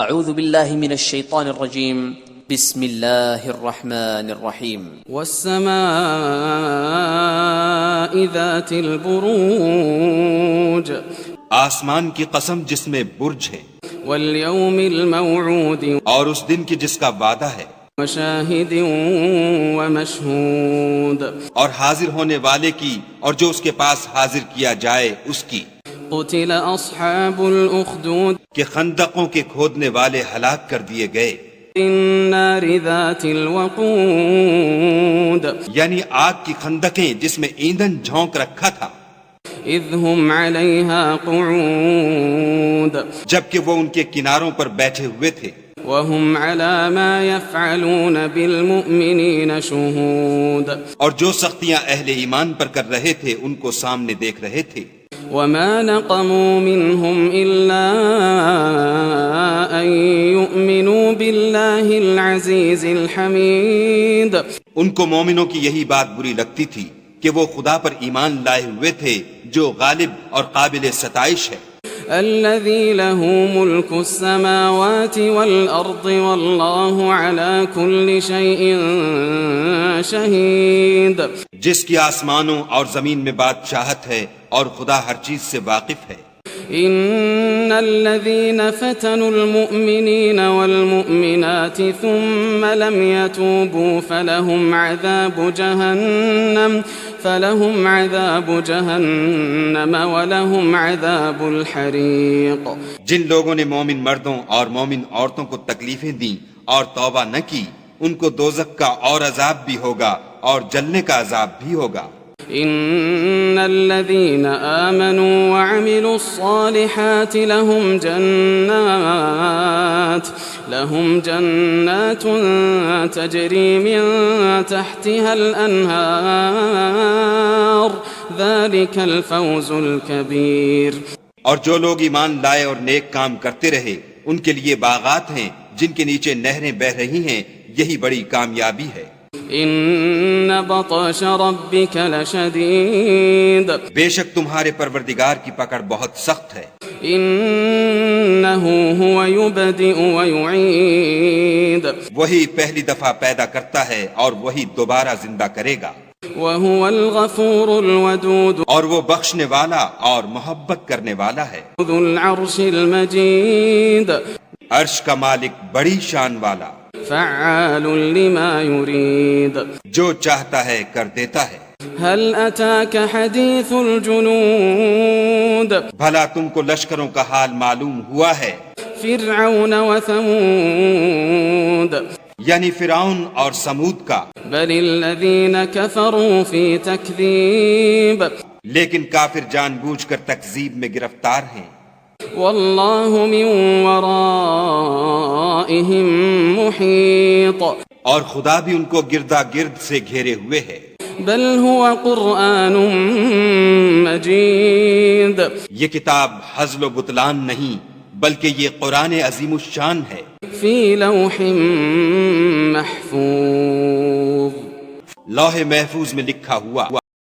اعوذ باللہ من الشیطان الرجیم بسم اللہ الرحمن الرحیم والسماء ذات البروج آسمان کی قسم جس میں برج ہے، والیوم الموعود اور اس دن کی جس کا وعدہ ہے، وشاہد ومشہود اور حاضر ہونے والے کی اور جو اس کے پاس حاضر کیا جائے اس کی، قتل اصحاب الاخدود کہ خندقوں کے کھودنے والے ہلاک کر دیے گئے، النار ذات الوقود یعنی آگ کی خندقیں جس میں ایندھن جھونک رکھا تھا، اذ هم علیہا قعود جبکہ وہ ان کے کناروں پر بیٹھے ہوئے تھے، وهم على ما يفعلون بالمؤمنین شہود اور جو سختیاں اہل ایمان پر کر رہے تھے ان کو سامنے دیکھ رہے تھے۔ وما نقموا منهم إلا أن يؤمنوا بالله العزيز الحميد ان کو مومنوں کی یہی بات بری لگتی تھی کہ وہ خدا پر ایمان لائے ہوئے تھے جو غالب اور قابل ستائش ہے، الذي له ملك السماوات والأرض والله على كل شيء شهيد جس کی آسمانوں اور زمین میں بادشاہت ہے اور خدا ہر چیز سے واقف ہے۔ ان الذين فتنوا المؤمنين والمؤمنات ثم لم يتوبوا فلهم عذاب جهنم ولهم عذاب الحريق جن لوگوں نے مومن مردوں اور مومن عورتوں کو تکلیفیں دیں اور توبہ نہ کی، ان کو دوزخ کا اور عذاب بھی ہوگا اور جلنے کا عذاب بھی ہوگا۔ ان الذين آمنوا وعملوا الصالحات لهم جنات تجري من تحتها الأنهار ذلك الفوز الكبير اور جو لوگ ایمان لائے اور نیک کام کرتے رہے ان کے لیے باغات ہیں جن کے نیچے نہریں بہہ رہی ہیں، یہی بڑی کامیابی ہے۔ ان بطش ربك لشدید بے شک تمہارے پروردگار کی پکڑ بہت سخت ہے، انه هو يبدئ ويعيد وہی پہلی دفعہ پیدا کرتا ہے اور وہی دوبارہ زندہ کرے گا، وهو الغفور الودود اور وہ بخشنے والا اور محبت کرنے والا ہے، ذو العرش المجید عرش کا مالک بڑی شان والا، فعال لما يريد جو چاہتا ہے کر دیتا ہے۔ هل اتاك حدیث الجنود بھلا تم کو لشکروں کا حال معلوم ہوا ہے، فرعون وثمود یعنی فرعون اور سمود کا، بل الذين كفروا في تكذيب لیکن کافر جان بوجھ کر تکذیب میں گرفتار ہیں، والله من ورائهم محيط اور خدا بھی ان کو گردا گرد سے گھیرے ہوئے ہے۔ بل هو قرآن مجید یہ کتاب ہزل و بطلان نہیں بلکہ یہ قرآن عظیم الشان ہے، فی لوح محفوظ لوح محفوظ میں لکھا ہوا۔